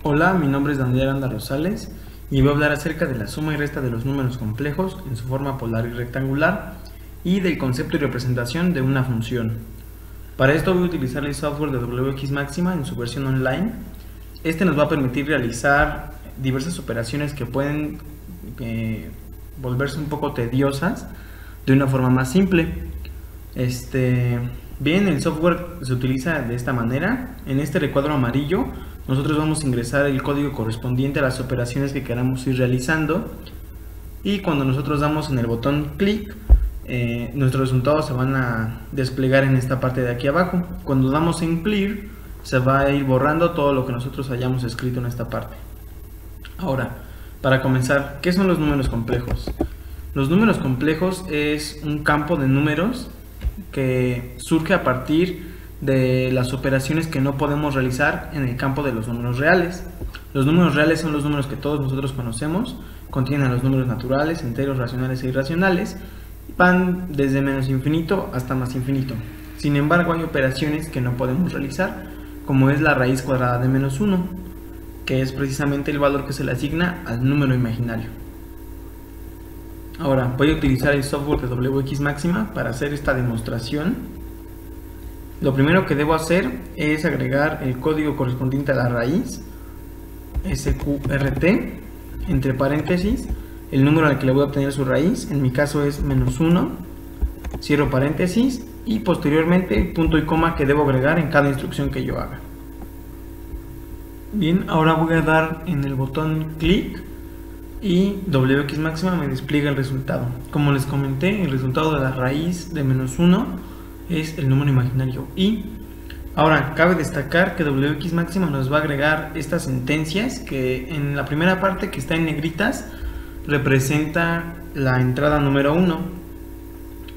Hola, mi nombre es Daniel Aranda Rosales y voy a hablar acerca de la suma y resta de los números complejos en su forma polar y rectangular y del concepto y representación de una función. Para esto voy a utilizar el software de WX Máxima en su versión online. Este nos va a permitir realizar diversas operaciones que pueden volverse un poco tediosas de una forma más simple. Bien, el software se utiliza de esta manera. En este recuadro amarillo nosotros vamos a ingresar el código correspondiente a las operaciones que queramos ir realizando, y cuando nosotros damos en el botón clic, nuestros resultados se van a desplegar en esta parte de aquí abajo. Cuando damos en clear, se va a ir borrando todo lo que nosotros hayamos escrito en esta parte. Ahora, para comenzar, ¿qué son los números complejos? Los números complejos es un campo de números que surge a partir de las operaciones que no podemos realizar en el campo de los números reales. Los números reales son los números que todos nosotros conocemos, contienen a los números naturales, enteros, racionales e irracionales, van desde menos infinito hasta más infinito. Sin embargo, hay operaciones que no podemos realizar, como es la raíz cuadrada de menos 1, que es precisamente el valor que se le asigna al número imaginario. Ahora voy a utilizar el software de WX Máxima para hacer esta demostración. Lo primero que debo hacer es agregar el código correspondiente a la raíz, sqrt, entre paréntesis, el número al que le voy a obtener su raíz, en mi caso es menos 1, cierro paréntesis, y posteriormente el punto y coma que debo agregar en cada instrucción que yo haga. Bien, ahora voy a dar en el botón clic y WX Máxima me despliega el resultado. Como les comenté, el resultado de la raíz de menos 1 es el número imaginario i. Ahora, cabe destacar que WX Máxima nos va a agregar estas sentencias que en la primera parte, que está en negritas, representa la entrada número 1,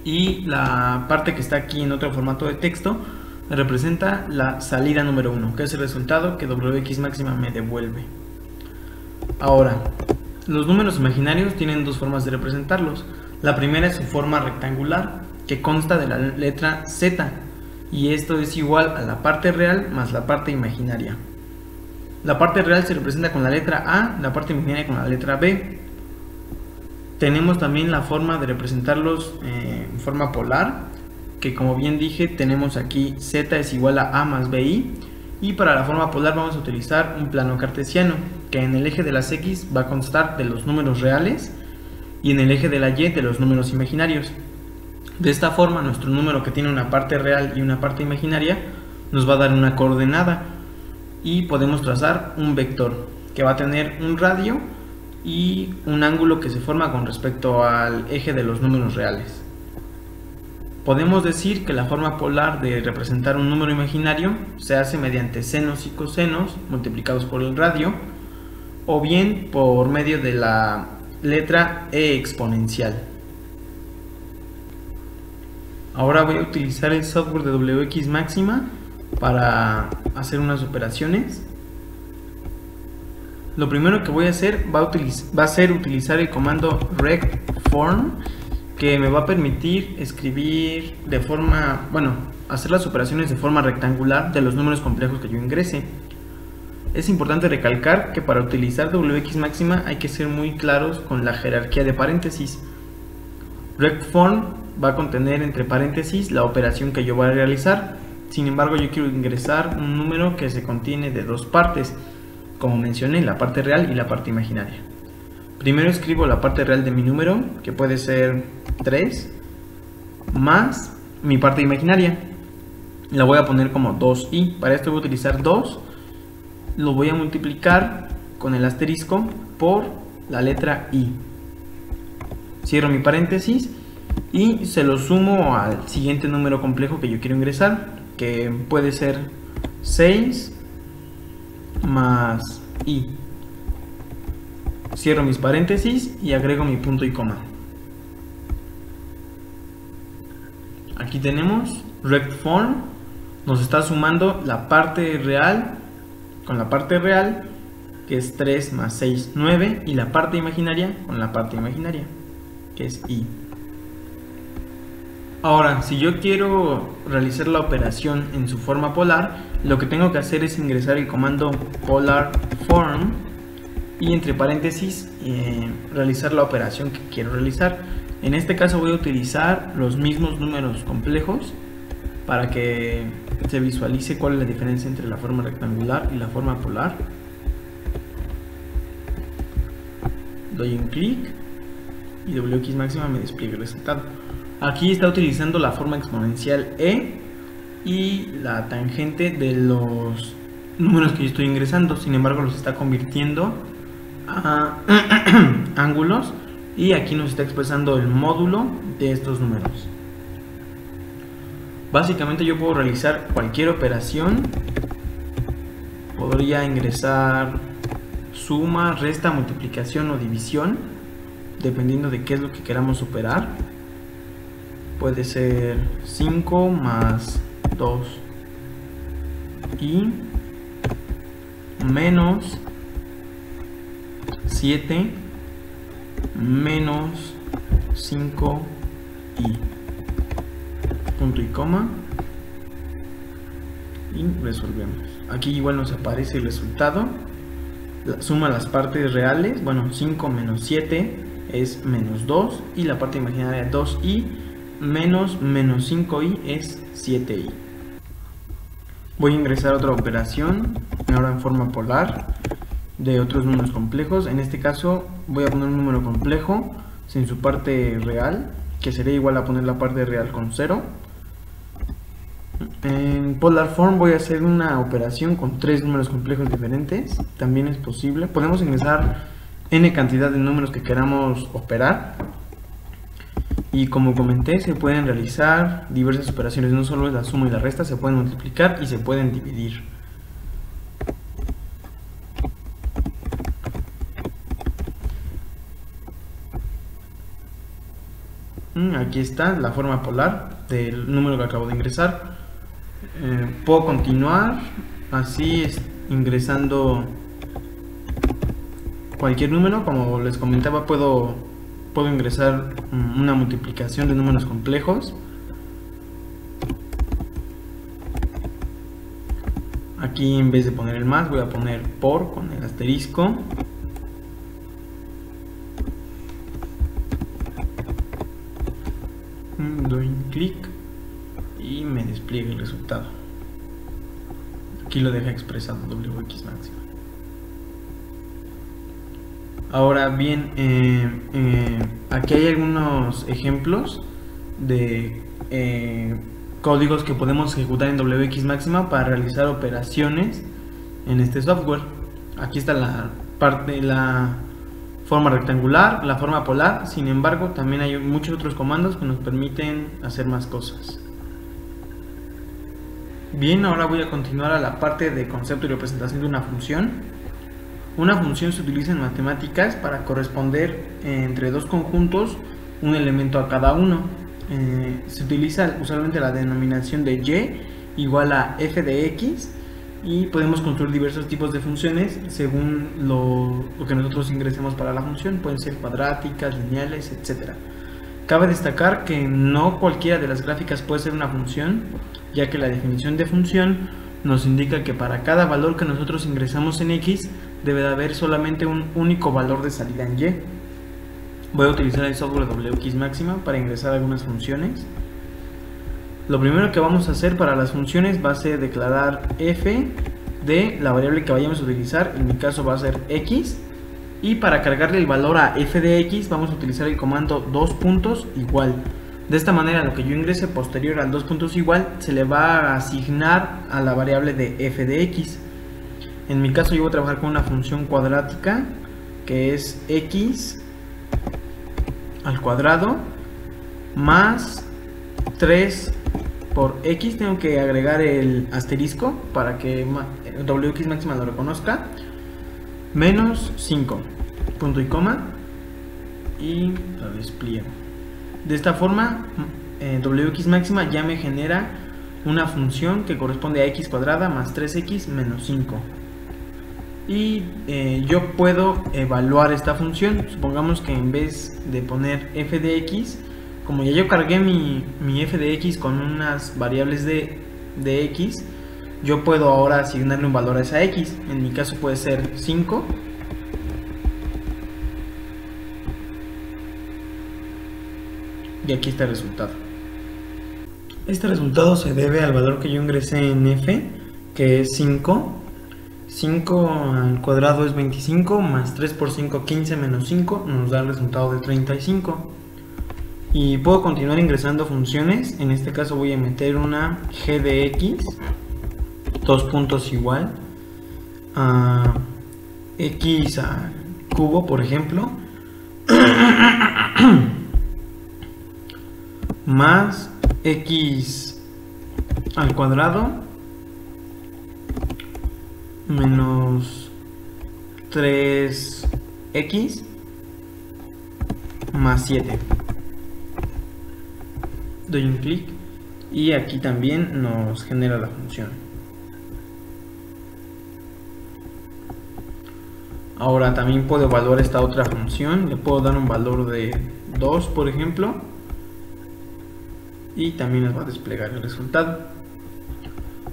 y la parte que está aquí en otro formato de texto representa la salida número 1, que es el resultado que WX Máxima me devuelve. Ahora, los números imaginarios tienen dos formas de representarlos. La primera es su forma rectangular, que consta de la letra Z, y esto es igual a la parte real más la parte imaginaria. La parte real se representa con la letra A, la parte imaginaria con la letra B. Tenemos también la forma de representarlos en forma polar, que como bien dije, tenemos aquí Z es igual a A más BI, y para la forma polar vamos a utilizar un plano cartesiano, que en el eje de las X va a constar de los números reales y en el eje de la Y de los números imaginarios. De esta forma, nuestro número, que tiene una parte real y una parte imaginaria, nos va a dar una coordenada, y podemos trazar un vector que va a tener un radio y un ángulo que se forma con respecto al eje de los números reales. Podemos decir que la forma polar de representar un número imaginario se hace mediante senos y cosenos multiplicados por el radio, o bien por medio de la letra e exponencial. Ahora voy a utilizar el software de WX Máxima para hacer unas operaciones. Lo primero que voy a hacer va a ser utilizar el comando rectForm, que me va a permitir escribir de forma, hacer las operaciones de forma rectangular de los números complejos que yo ingrese. Es importante recalcar que para utilizar WX Máxima hay que ser muy claros con la jerarquía de paréntesis. rectForm va a contener entre paréntesis la operación que yo voy a realizar. Sin embargo, yo quiero ingresar un número que se contiene de dos partes, como mencioné, la parte real y la parte imaginaria. Primero escribo la parte real de mi número, que puede ser 3, más mi parte imaginaria. La voy a poner como 2i. Para esto voy a utilizar 2, lo voy a multiplicar con el asterisco por la letra i. Cierro mi paréntesis y se lo sumo al siguiente número complejo que yo quiero ingresar, que puede ser 6 más i. Cierro mis paréntesis y agrego mi punto y coma. Aquí tenemos rectForm, nos está sumando la parte real con la parte real, que es 3 más 6, 9, y la parte imaginaria con la parte imaginaria, que es i. Ahora, si yo quiero realizar la operación en su forma polar, lo que tengo que hacer es ingresar el comando polar_form y entre paréntesis realizar la operación que quiero realizar. En este caso voy a utilizar los mismos números complejos para que se visualice cuál es la diferencia entre la forma rectangular y la forma polar. Doy un clic y WX máxima me despliega el resultado. Aquí está utilizando la forma exponencial e y la tangente de los números que yo estoy ingresando, sin embargo los está convirtiendo a ángulos y aquí nos está expresando el módulo de estos números. Básicamente yo puedo realizar cualquier operación, podría ingresar suma, resta, multiplicación o división, dependiendo de qué es lo que queramos operar. Puede ser 5 más 2 y menos 7 menos 5 y punto y coma y resolvemos. Aquí igual nos aparece el resultado, suma las partes reales, bueno, 5 menos 7 es menos 2 y la parte imaginaria 2i menos 5i es 7i. Voy a ingresar otra operación, ahora en forma polar, de otros números complejos. En este caso voy a poner un número complejo sin su parte real, que sería igual a poner la parte real con 0. En polar_form voy a hacer una operación con 3 números complejos diferentes, también es posible. Podemos ingresar n cantidad de números que queramos operar. Y como comenté, se pueden realizar diversas operaciones, no solo es la suma y la resta, se pueden multiplicar y se pueden dividir. Aquí está la forma polar del número que acabo de ingresar. Puedo continuar así, ingresando cualquier número. Como les comentaba, puedo ingresar una multiplicación de números complejos. Aquí en vez de poner el más voy a poner por con el asterisco. Doy un clic y me despliega el resultado. Aquí lo deja expresado WX máxima. Ahora bien, aquí hay algunos ejemplos de códigos que podemos ejecutar en WX máxima para realizar operaciones en este software. Aquí está la forma rectangular, la forma polar. Sin embargo, también hay muchos otros comandos que nos permiten hacer más cosas. Bien, ahora voy a continuar a la parte de concepto y representación de una función. Una función se utiliza en matemáticas para corresponder entre dos conjuntos un elemento a cada uno. Se utiliza usualmente la denominación de y igual a f de x y podemos construir diversos tipos de funciones según lo que nosotros ingresemos para la función. Pueden ser cuadráticas, lineales, etc. Cabe destacar que no cualquiera de las gráficas puede ser una función, ya que la definición de función nos indica que para cada valor que nosotros ingresamos en x debe de haber solamente un único valor de salida en y. Voy a utilizar el software WX máxima para ingresar algunas funciones. Lo primero que vamos a hacer para las funciones va a ser declarar f de la variable que vayamos a utilizar, en mi caso va a ser x, y para cargarle el valor a f de x vamos a utilizar el comando igual. De esta manera lo que yo ingrese posterior al igual se le va a asignar a la variable de f de x. En mi caso yo voy a trabajar con una función cuadrática que es x al cuadrado más 3 por x. Tengo que agregar el asterisco para que WX máxima lo reconozca, menos 5, punto y coma, y lo despliego. De esta forma WX máxima ya me genera una función que corresponde a x cuadrada más 3x menos 5. Y yo puedo evaluar esta función. Supongamos que en vez de poner f de x, como ya yo cargué mi f de x con unas variables de x, yo puedo ahora asignarle un valor a esa x. En mi caso puede ser 5. Y aquí está el resultado. Este resultado se debe al valor que yo ingresé en f, que es 5. 5 al cuadrado es 25, más 3 por 5, 15, menos 5, nos da el resultado de 35. Y puedo continuar ingresando funciones. En este caso voy a meter una g de x, 2 puntos igual a x al cubo, por ejemplo, más x al cuadrado menos 3x más 7. Doy un clic y aquí también nos genera la función. Ahora también puedo evaluar esta otra función. Le puedo dar un valor de 2, por ejemplo, y también nos va a desplegar el resultado.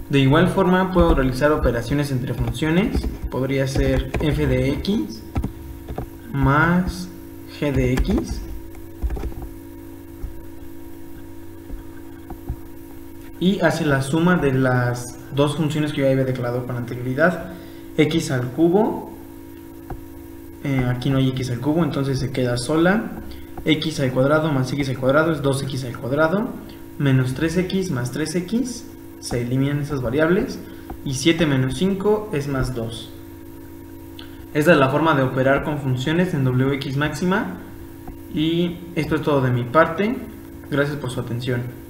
De igual forma puedo realizar operaciones entre funciones. Podría ser f de x más g de x y hace la suma de las dos funciones que yo había declarado con anterioridad. X al cubo, aquí no hay x al cubo, entonces se queda sola. X al cuadrado más x al cuadrado es 2x al cuadrado, menos 3x más 3x, se eliminan esas variables, y 7 menos 5 es más 2. Esta es la forma de operar con funciones en wx máxima, y esto es todo de mi parte. Gracias por su atención.